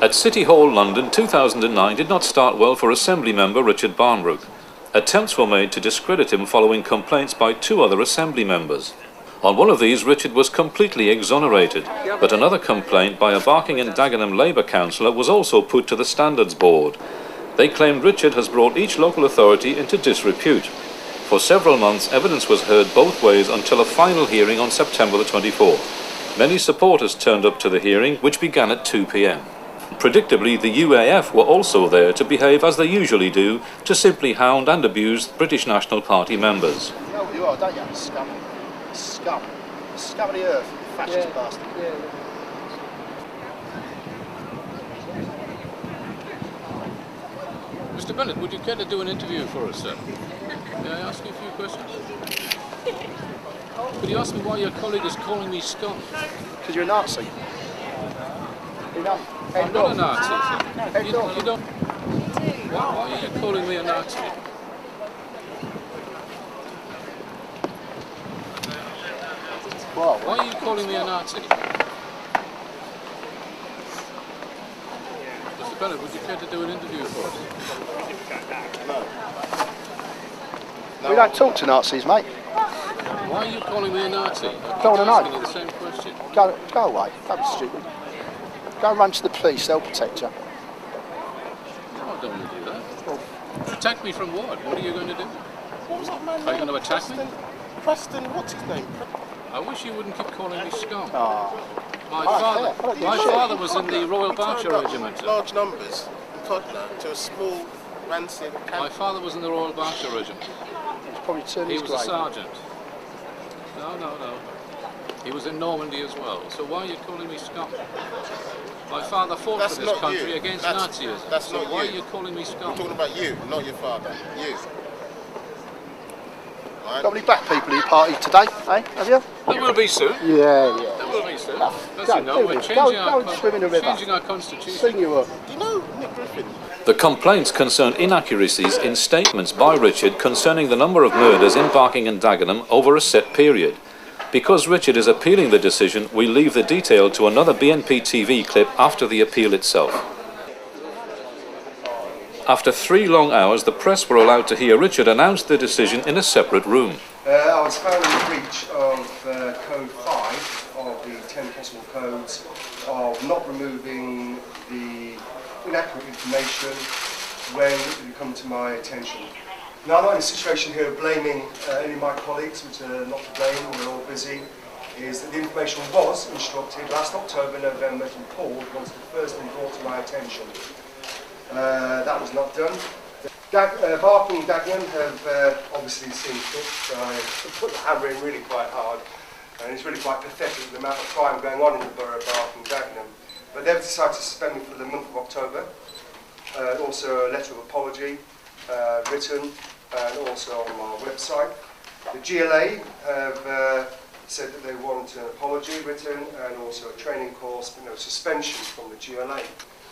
At City Hall, London, 2009 did not start well for Assembly member Richard Barnbrook. Attempts were made to discredit him following complaints by two other Assembly members. On one of these, Richard was completely exonerated, but another complaint by a Barking and Dagenham Labour councillor was also put to the Standards Board. They claimed Richard has brought each local authority into disrepute. For several months, evidence was heard both ways until a final hearing on September the 24th. Many supporters turned up to the hearing, which began at 2 p.m. Predictably, the UAF were also there to behave as they usually do, to simply hound and abuse British National Party members. You know what you are, don't you? Scum. Scum. Scum of the earth, you fascist bastard. Mr. Bennett, would you care to do an interview for us, sir? May I ask you a few questions? Could you ask me why your colleague is calling me scum? Because you're a Nazi. I'm not a Nazi. You don't... Why are you calling me a Nazi? Why are you calling me a Nazi? Mr. Bennett, would you care to do an interview for us? No. We don't talk to Nazis, mate. Why are you calling me a Nazi? Don't want to know. I'm asking you the same question. Go away. Don't be stupid. Go and run to the police, they'll protect you. No, I don't want to do that. Protect me from what? What are you going to do? What was that man? Are you going to attack me? Preston, what's his name? I wish you wouldn't keep calling me scum. Oh. My father was in the Royal Berkshire Regiment. Large numbers in Tottenham to a small, rancid camp. My father was in the Royal Berkshire Regiment. He was a sergeant. No. He was in Normandy as well. So why are you calling me scum? My father fought for this country against Nazism. So why are you calling me scum? I'm talking about you, not your father. You. Right. Got any black people in your party today, eh? Have you? There will be soon. Yeah. There will be soon. As Go, you know, we're changing our constitution. Sing you up. Do you know Nick Griffin? The complaints concerned inaccuracies in statements by Richard concerning the number of murders in Barking and Dagenham over a set period. Because Richard is appealing the decision, we leave the detail to another BNP TV clip after the appeal itself. After 3 long hours, the press were allowed to hear Richard announce the decision in a separate room. I was found in breach of Code 5 of the 10 possible codes of not removing the inaccurate information when it come to my attention. Now, I'm not in a situation here of blaming any of my colleagues, which are not to blame, we're all busy, is that the information was instructed last October, November to be pulled once it first been brought to my attention. That was not done. Barking and Dagenham have obviously seen fit, so I put the hammer in really quite hard, and it's really quite pathetic the amount of crime going on in the borough of Barking and Dagenham. But they've decided to suspend me for the month of October. Also a letter of apology written, and also on my website. The GLA have said that they want an apology written and also a training course, but no suspension from the GLA.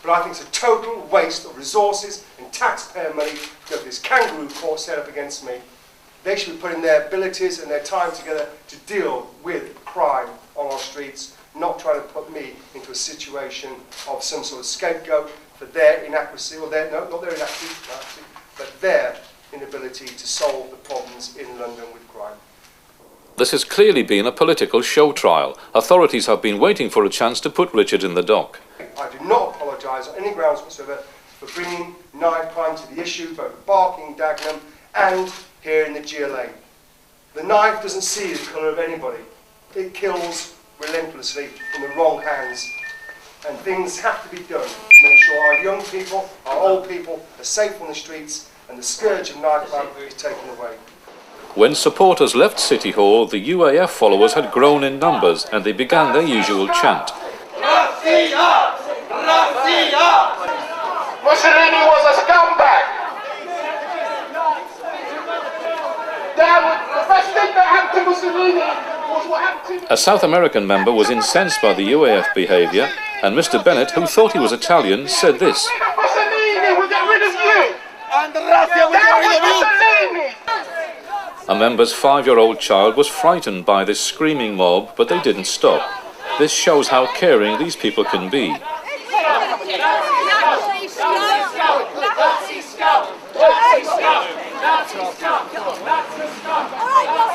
But I think it's a total waste of resources and taxpayer money to have this kangaroo court set up against me. They should be putting their abilities and their time together to deal with crime on our streets, not trying to put me into a situation of some sort of scapegoat for their inaccuracy, or not their inaccuracy, but their inability to solve the problems in London with crime. This has clearly been a political show trial. Authorities have been waiting for a chance to put Richard in the dock. I do not apologise on any grounds whatsoever for bringing knife crime to the issue, both Barking, Dagenham and here in the GLA. The knife doesn't see the colour of anybody. It kills relentlessly in the wrong hands. And things have to be done to make sure our young people, our old people are safe on the streets and the scourge of knife crime is taken away. When supporters left City Hall, the UAF followers had grown in numbers and they began their usual chant. Russia! Russia! Mussolini was a scumbag! The best thing that happened to Mussolini was what happened to... A South American member was incensed by the UAF behaviour, and Mr. Bennett, who thought he was Italian, said this. Mussolini will get rid of you! And Russia will get rid of you! Mussolini! A member's 5-year-old child was frightened by this screaming mob, but they didn't stop. This shows how caring these people can be.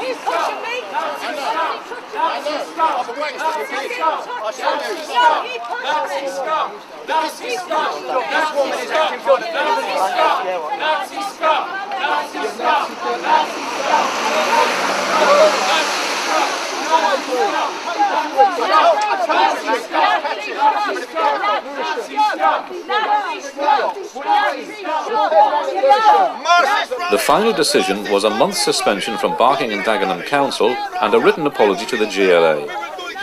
he's pushing me. The final decision was a month's suspension from Barking and Dagenham Council and a written apology to the GLA.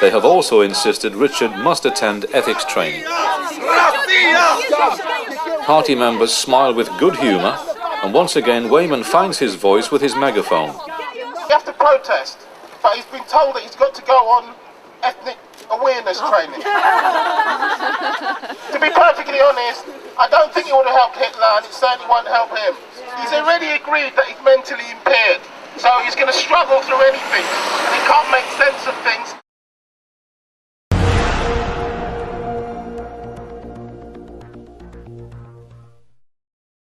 They have also insisted Richard must attend ethics training. Party members smile with good humour, and once again Wayman finds his voice with his megaphone. You have to protest, but he's been told that he's got to go on ethnic awareness training. To be perfectly honest, I don't think it would have helped Hitler, and it certainly won't help him. He's already agreed that he's mentally impaired, so he's going to struggle through anything, and he can't make sense of things